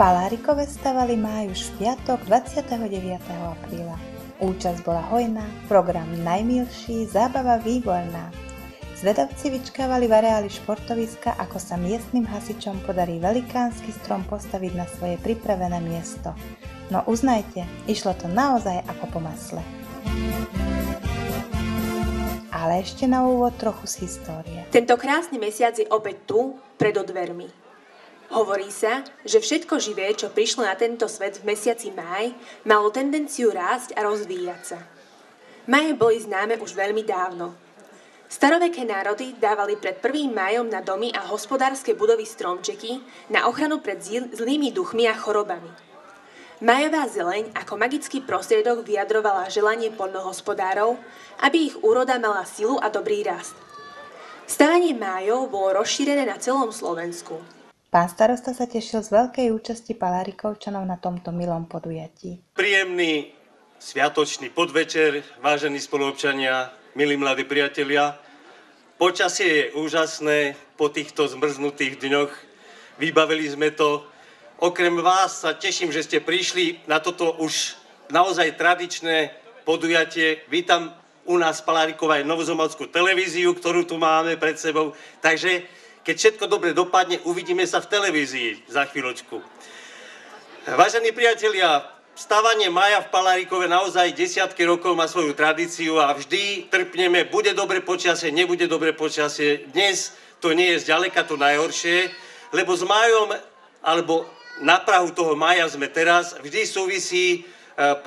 Palárikove stavali máj už v piatok 29. apríla. Účasť bola hojná, program najmilší, zábava výborná. Zvedavci vyčkávali v areáli športoviska, ako sa miestnym hasičom podarí velikánsky strom postaviť na svoje pripravené miesto. No uznajte, išlo to naozaj ako po masle. Ale ešte na úvod trochu z histórie. Tento krásny mesiac je opäť tu, pred dvermi. Hovorí sa, že všetko živé, čo prišlo na tento svet v mesiaci máj, malo tendenciu rásť a rozvíjať sa. Máje boli známe už veľmi dávno. Staroveké národy dávali pred 1. májom na domy a hospodárske budovy stromčeky na ochranu pred zlými duchmi a chorobami. Májová zeleň ako magický prostriedok vyjadrovala želanie poľnohospodárov, aby ich úroda mala silu a dobrý rast. Stavanie májov bolo rozšírené na celom Slovensku. Pán starosta sa tešil z veľkej účasti Palárikovčanov na tomto milom podujatí. Príjemný sviatočný podvečer, vážení spoluobčania, milí mladí priatelia. Počasie je úžasné po týchto zmrznutých dňoch. Vybavili sme to. Okrem vás sa teším, že ste prišli na toto už naozaj tradičné podujatie. Vítam u nás v Palárikove aj Novozomovskú televíziu, ktorú tu máme pred sebou. Takže keď všetko dobre dopadne, uvidíme sa v televízii za chvíľočku. Vážení priatelia, stavanie mája v Palárikove naozaj desiatky rokov má svoju tradíciu a vždy trpneme, bude dobre počasie, nebude dobre počasie. Dnes to nie je zďaleka to najhoršie, lebo s májom, alebo na prahu toho mája sme teraz, vždy súvisí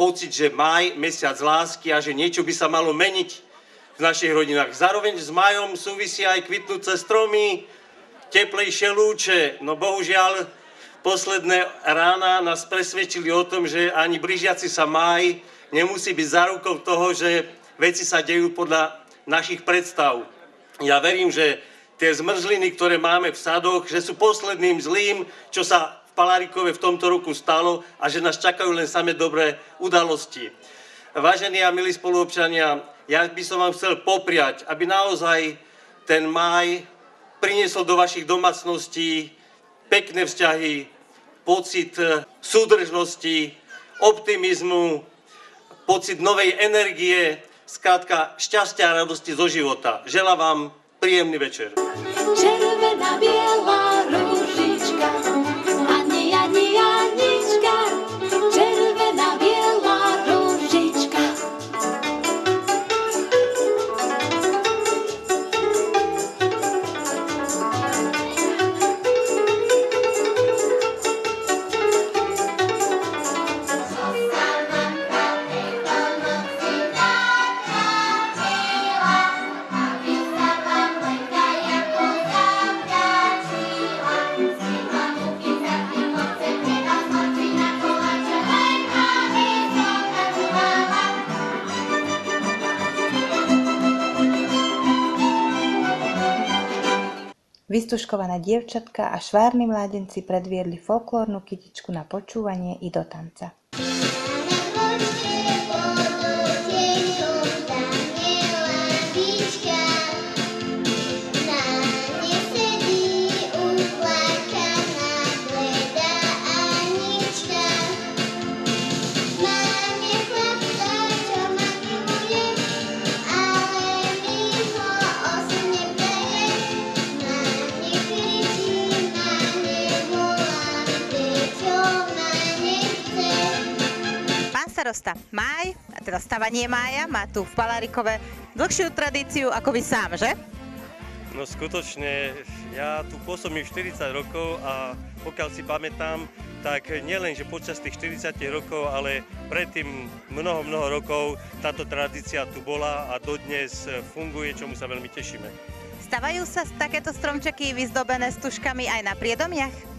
pocit, že máj, mesiac lásky a že niečo by sa malo meniť v našich rodinách. Zároveň s májom súvisí aj kvitnúce stromy, teplejšie lúče. No bohužiaľ, posledné rána nás presvedčili o tom, že ani blížiaci sa máj nemusí byť zárukou toho, že veci sa dejú podľa našich predstav. Ja verím, že tie zmrzliny, ktoré máme v sadoch, že sú posledným zlým, čo sa v Palárikove v tomto roku stalo a že nás čakajú len samé dobré udalosti. Vážení a milí spoluobčania, ja by som vám chcel popriať, aby naozaj ten máj priniesol do vašich domácností pekné vzťahy, pocit súdržnosti, optimizmu, pocit novej energie, skrátka šťastia a radosti zo života. Želám vám príjemný večer. Červená, biela ružička, Ani, Ani, Anička, červená, biela ružička. Vystužkované dievčatka a švárni mládenci predviedli folklórnu kytičku na počúvanie i do tanca. Starosta, máj, teda stavanie mája, má tu v Palárikove dlhšiu tradíciu ako vy sám, že? No skutočne, ja tu pôsobím 40 rokov a pokiaľ si pamätám, tak nielen, že počas tých 40 rokov, ale predtým mnoho rokov táto tradícia tu bola a dodnes funguje, čomu sa veľmi tešíme. Stavajú sa takéto stromčeky vyzdobené stužkami aj na priedomiach?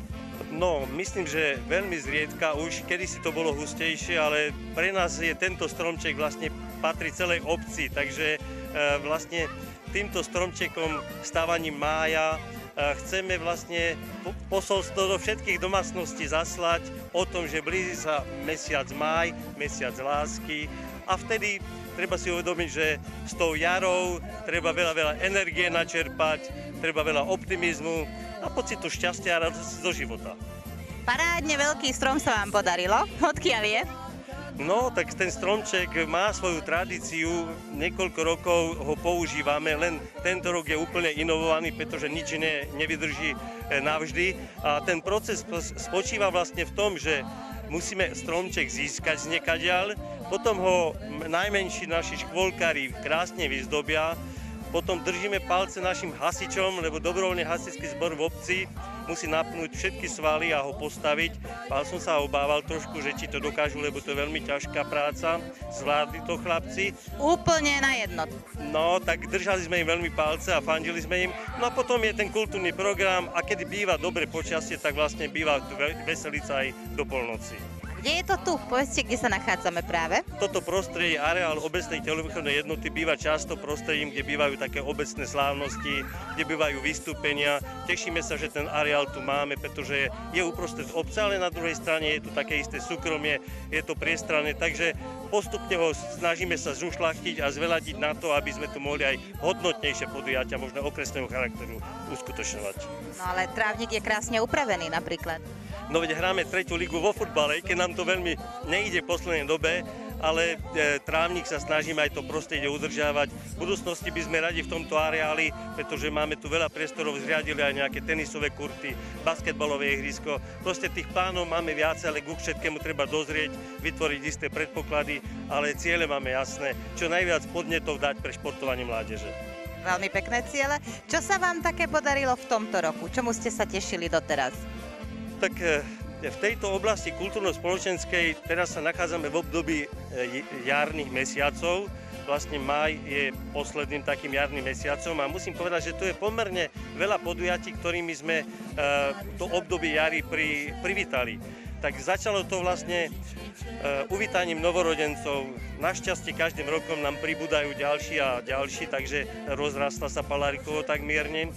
No, myslím, že veľmi zriedka, už kedysi to bolo hustejšie, ale pre nás je tento stromček vlastne patrí celej obci, takže vlastne týmto stromčekom stávaním mája chceme vlastne posolstvo do všetkých domácností zaslať o tom, že blíži sa mesiac máj, mesiac lásky a vtedy treba si uvedomiť, že s tou jarou treba veľa energie načerpať, treba veľa optimizmu a pocitu šťastia a radosti zo života. Parádne veľký strom sa vám podarilo. Odkiaľ je? No, tak ten stromček má svoju tradíciu, niekoľko rokov ho používame, len tento rok je úplne inovovaný, pretože nič nevydrží navždy. A ten proces spočíva vlastne v tom, že musíme stromček získať z niekadiaľ, potom ho najmenší naši škôlkári krásne vyzdobia, potom držíme palce našim hasičom, lebo dobrovoľný hasičský zbor v obci musí napnúť všetky svaly a ho postaviť. Pán som sa obával trošku, že či to dokážu, lebo to je veľmi ťažká práca. Zvládli to chlapci. Úplne na jednotu. No, tak držali sme im veľmi palce a fandili sme im. No a potom je ten kultúrny program a keď býva dobre počasie, tak vlastne býva tu veselica aj do polnoci. Kde je to tu? Povedzte, kde sa nachádzame práve. Toto prostredie, areál obecnej telovýchovnej jednoty býva často prostredím, kde bývajú také obecné slávnosti, kde bývajú vystúpenia. Tešíme sa, že ten areál tu máme, pretože je uprostred obce, ale na druhej strane je tu také isté súkromie, je to priestranné, takže postupne ho snažíme sa zrušľachtiť a zveladiť na to, aby sme tu mohli aj hodnotnejšie podujatia, možno okresného charakteru, uskutočňovať. No ale trávnik je krásne upravený napríklad. No veď hráme 3. ligu vo futbale, keď nám to veľmi nejde v poslednej dobe, ale trávnik sa snažíme aj to prostredie udržiavať. V budúcnosti by sme radi v tomto areáli, pretože máme tu veľa priestorov, zriadili aj nejaké tenisové kurty, basketbalové ihrisko. Proste tých plánov máme viac, ale ku všetkému treba dozrieť, vytvoriť isté predpoklady, ale ciele máme jasné, čo najviac podnetov dať pre športovanie mládeže. Veľmi pekné ciele. Čo sa vám také podarilo v tomto roku? Čomu ste sa tešili doteraz? Tak v tejto oblasti kultúrno-spoločenskej teraz sa nachádzame v období jarných mesiacov. Vlastne máj je posledným takým jarným mesiacom a musím povedať, že tu je pomerne veľa podujatí, ktorými sme to obdobie jary privítali. Tak začalo to vlastne uvítaním novorodencov. Našťastie každým rokom nám pribúdajú ďalší a ďalší, takže rozrastla sa Palárikovo tak mierne.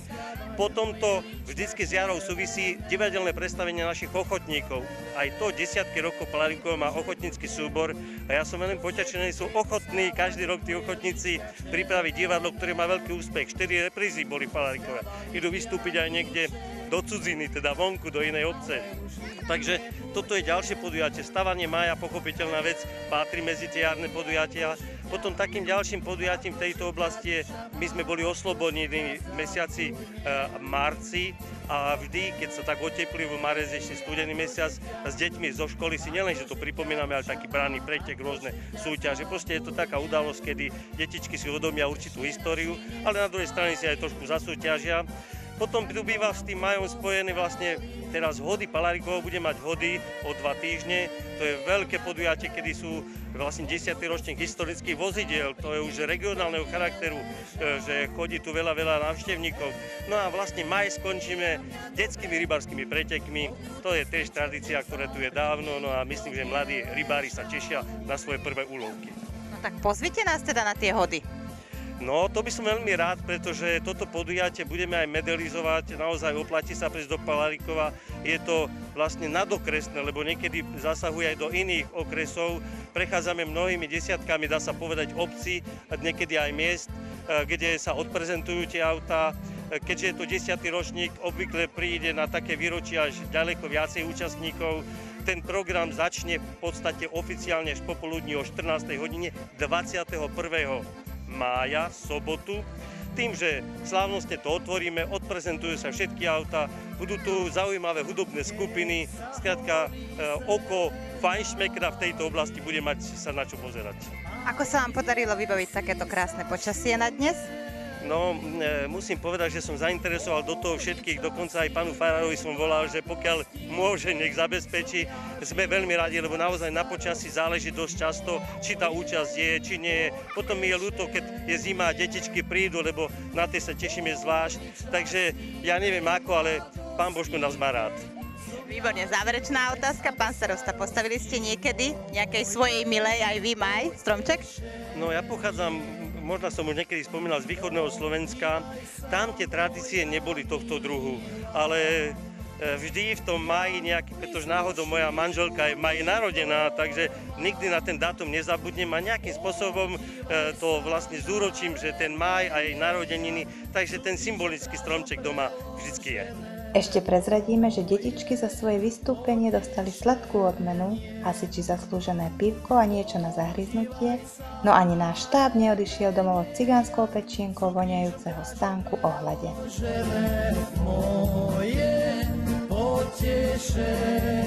Potom to vždycky s jarou súvisí divadelné predstavenie našich ochotníkov. Aj to desiatky rokov Palárikovo má ochotnícky súbor a ja som veľmi potešený, sú ochotní každý rok tí ochotníci pripraviť divadlo, ktoré má veľký úspech. 4 reprízy boli Palárikové. Idú vystúpiť aj niekde do cudziny, teda vonku, do inej obce. Takže toto je ďalšie podujatie. Stavanie mája, pochopiteľná vec, patrí medzi tie jarné podujatia. Potom takým ďalším podujatím v tejto oblasti je, my sme boli oslobodení v mesiaci marci a vždy, keď sa tak oteplí v marec, ešte studený mesiac, s deťmi zo školy si nielen, že to pripomíname, ale taký branný pretek, rôzne súťaže. Proste je to taká udalosť, kedy detičky si uvedomia určitú históriu, ale na druhej strane si aj trošku zasúťažia. Potom tu býva s tým majom spojené vlastne teraz hody. Palárikovo bude mať hody o 2 týždne. To je veľké podujatie, kedy sú vlastne 10. ročník historických vozidiel. To je už regionálneho charakteru, že chodí tu veľa návštevníkov. No a vlastne maj skončíme detskými rybárskymi pretekmi. To je tiež tradícia, ktorá tu je dávno. No a myslím, že mladí rybári sa tešia na svoje prvé úlovky. No tak pozvite nás teda na tie hody. No, to by som veľmi rád, pretože toto podujatie budeme aj medelizovať, naozaj oplatí sa prísť do Palárikova. Je to vlastne nadokresné, lebo niekedy zasahuje aj do iných okresov. Prechádzame mnohými desiatkami, dá sa povedať, obcí, niekedy aj miest, kde sa odprezentujú tie autá. Keďže je to 10. ročník, obvykle príde na také výročia až ďaleko viacej účastníkov. Ten program začne v podstate oficiálne až popoludní o 14. hodine 21. mája, sobotu, tým, že slávnostne to otvoríme, odprezentujú sa všetky auta, budú tu zaujímavé hudobné skupiny, skrátka oko fajnšmekra v tejto oblasti bude mať sa na čo pozerať. Ako sa vám podarilo vybaviť takéto krásne počasie na dnes? No, musím povedať, že som zainteresoval do toho všetkých, dokonca aj pánu farárovi som volal, že pokiaľ môže, nech zabezpečí. Sme veľmi radi, lebo naozaj na počasí záleží dosť často, či tá účasť je, či nie je. Potom mi je ľúto, keď je zima a detičky prídu, lebo na tie sa tešíme zvlášť. Takže ja neviem ako, ale pán Božko nás má rád. Výborne, záverečná otázka. Pán starosta, postavili ste niekedy nejakej svojej milej aj vy maj stromček? No ja pochádzam, možno som už niekedy spomínal, z východného Slovenska. Tam tie tradície neboli tohto druhu, ale vždy v tom máji nejaký, pretože náhodou moja manželka je v máji narodená, takže nikdy na ten dátum nezabudnem a nejakým spôsobom to vlastne zúročím, že ten máj a jej narodeniny, takže ten symbolický stromček doma vždycky je. Ešte prezradíme, že detičky za svoje vystúpenie dostali sladkú odmenu, hasiči zaslúžené pivko a niečo na zahryznutie, no ani náš štáb neodišiel domov od cigánskou pečienkou voňajúceho stánku Ohlade. Moje potešenie.